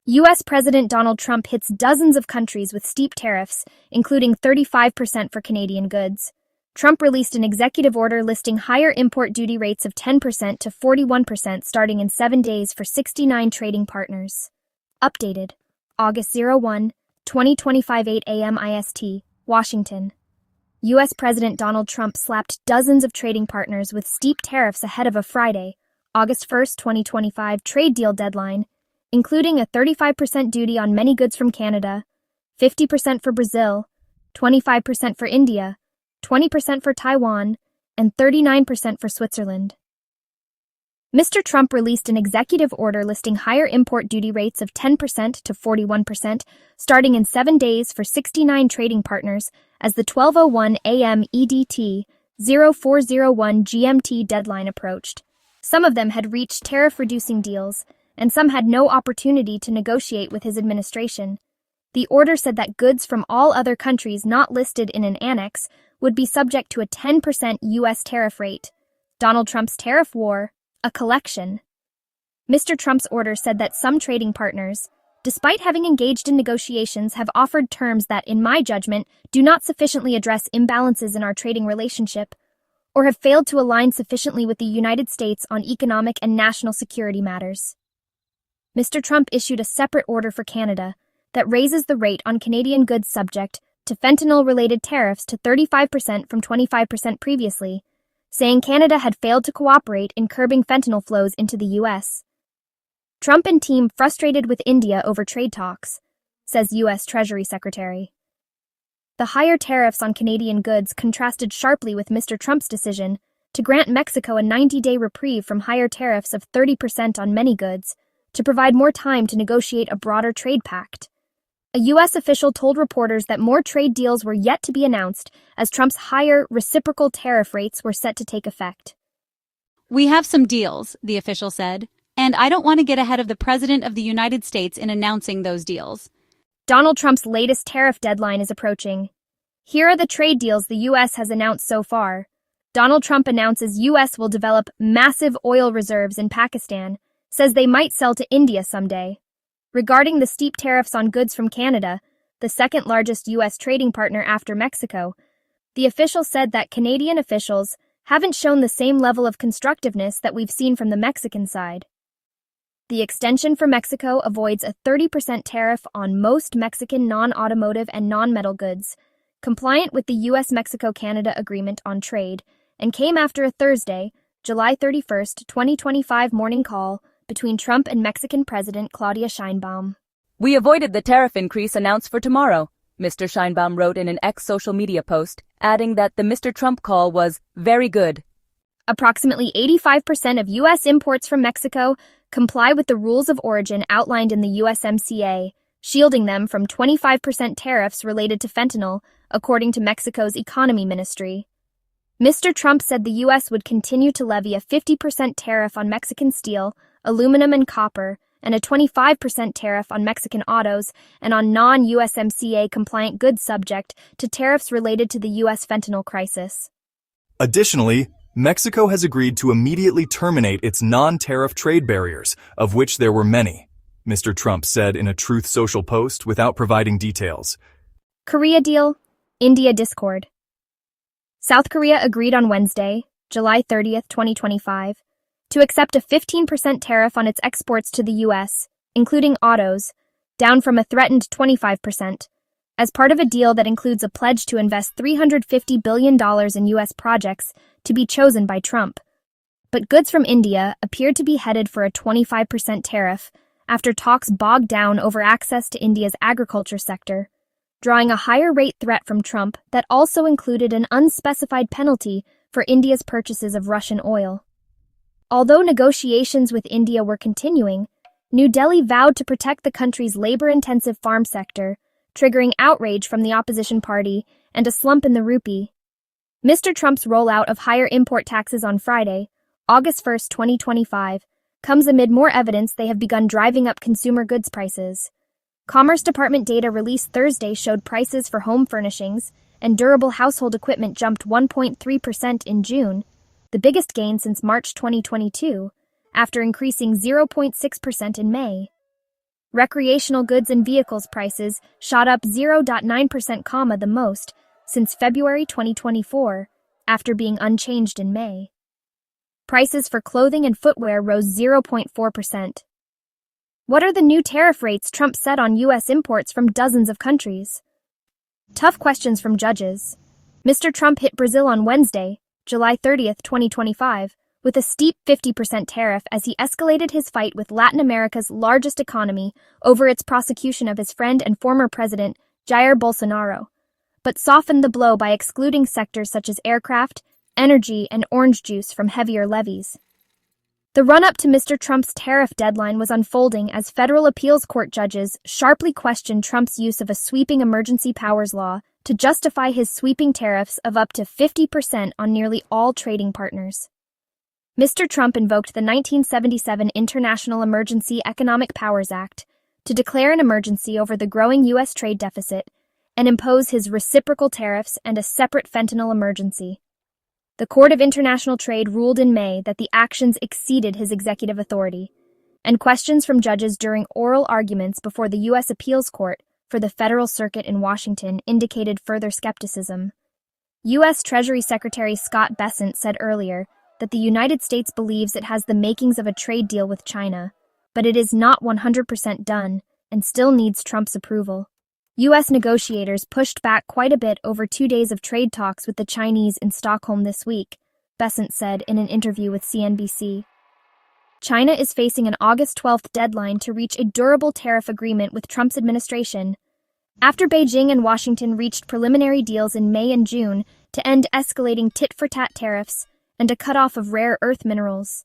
U.S. President Donald Trump hits dozens of countries with steep tariffs, including 35% for Canadian goods. Trump released an executive order listing higher import duty rates of 10% to 41% starting in 7 days for 69 trading partners. Updated. August 01, 2025 8 a.m. IST, Washington. U.S. President Donald Trump slapped dozens of trading partners with steep tariffs ahead of a Friday, August 1, 2025 trade deal deadline, including a 35% duty on many goods from Canada, 50% for Brazil, 25% for India, 20% for Taiwan, and 39% for Switzerland. Mr. Trump released an executive order listing higher import duty rates of 10% to 41%, starting in 7 days for 69 trading partners as the 12:01 a.m. EDT 0401 GMT deadline approached. Some of them had reached tariff-reducing deals, and some had no opportunity to negotiate with his administration. The order said that goods from all other countries not listed in an annex would be subject to a 10% U.S. tariff rate. Donald Trump's tariff war, a collection. Mr. Trump's order said that some trading partners, despite having engaged in negotiations, have offered terms that, in my judgment, do not sufficiently address imbalances in our trading relationship, or have failed to align sufficiently with the United States on economic and national security matters. Mr. Trump issued a separate order for Canada that raises the rate on Canadian goods subject to fentanyl-related tariffs to 35% from 25% previously, saying Canada had failed to cooperate in curbing fentanyl flows into the U.S. Trump and team frustrated with India over trade talks, says U.S. Treasury Secretary. The higher tariffs on Canadian goods contrasted sharply with Mr. Trump's decision to grant Mexico a 90-day reprieve from higher tariffs of 30% on many goods, to provide more time to negotiate a broader trade pact. A U.S. official told reporters that more trade deals were yet to be announced as Trump's higher reciprocal tariff rates were set to take effect. "We have some deals," the official said, "and I don't want to get ahead of the President of the United States in announcing those deals." Donald Trump's latest tariff deadline is approaching. Here are the trade deals the U.S. has announced so far. Donald Trump announces U.S. will develop massive oil reserves in Pakistan, says they might sell to India someday. Regarding the steep tariffs on goods from Canada, the second largest U.S. trading partner after Mexico, the official said that Canadian officials haven't shown the same level of constructiveness that we've seen from the Mexican side. The extension for Mexico avoids a 30% tariff on most Mexican non-automotive and non-metal goods, compliant with the U.S.-Mexico-Canada Agreement on Trade, and came after a Thursday, July 31, 2025 morning call between Trump and Mexican President Claudia Sheinbaum. "We avoided the tariff increase announced for tomorrow," Mr. Sheinbaum wrote in an X social media post, adding that the Mr. Trump call was very good. Approximately 85% of U.S. imports from Mexico comply with the rules of origin outlined in the USMCA, shielding them from 25% tariffs related to fentanyl, according to Mexico's economy ministry. Mr. Trump said the U.S. would continue to levy a 50% tariff on Mexican steel, aluminum and copper, and a 25% tariff on Mexican autos and on non-USMCA compliant goods subject to tariffs related to the U.S. fentanyl crisis. Additionally, Mexico has agreed to immediately terminate its non-tariff trade barriers, of which there were many, Mr. Trump said in a Truth Social post without providing details. Korea deal, India discord. South Korea agreed on Wednesday, July 30, 2025, to accept a 15% tariff on its exports to the U.S., including autos, down from a threatened 25%, as part of a deal that includes a pledge to invest $350 billion in U.S. projects to be chosen by Trump. But goods from India appeared to be headed for a 25% tariff after talks bogged down over access to India's agriculture sector, drawing a higher rate threat from Trump that also included an unspecified penalty for India's purchases of Russian oil. Although negotiations with India were continuing, New Delhi vowed to protect the country's labor-intensive farm sector, triggering outrage from the opposition party and a slump in the rupee. Mr. Trump's rollout of higher import taxes on Friday, August 1, 2025, comes amid more evidence they have begun driving up consumer goods prices. Commerce Department data released Thursday showed prices for home furnishings and durable household equipment jumped 1.3% in June, the biggest gain since March 2022, after increasing 0.6% in May. Recreational goods and vehicles prices shot up 0.9%, the most since February 2024, after being unchanged in May. Prices for clothing and footwear rose 0.4%. What are the new tariff rates Trump set on U.S. imports from dozens of countries? Tough questions from judges. Mr. Trump hit Brazil on Wednesday, July 30, 2025, with a steep 50% tariff as he escalated his fight with Latin America's largest economy over its prosecution of his friend and former president, Jair Bolsonaro, but softened the blow by excluding sectors such as aircraft, energy, and orange juice from heavier levies. The run-up to Mr. Trump's tariff deadline was unfolding as federal appeals court judges sharply questioned Trump's use of a sweeping emergency powers law to justify his sweeping tariffs of up to 50% on nearly all trading partners. Mr. Trump invoked the 1977 International Emergency Economic Powers Act to declare an emergency over the growing U.S. trade deficit and impose his reciprocal tariffs and a separate fentanyl emergency. The Court of International Trade ruled in May that the actions exceeded his executive authority, and questions from judges during oral arguments before the U.S. Appeals Court for the Federal Circuit in Washington indicated further skepticism. U.S. Treasury Secretary Scott Bessent said earlier that the United States believes it has the makings of a trade deal with China, but it is not 100% done and still needs Trump's approval. U.S. negotiators pushed back quite a bit over 2 days of trade talks with the Chinese in Stockholm this week, Bessent said in an interview with CNBC. China is facing an August 12th deadline to reach a durable tariff agreement with Trump's administration, after Beijing and Washington reached preliminary deals in May and June to end escalating tit-for-tat tariffs and a cutoff of rare earth minerals.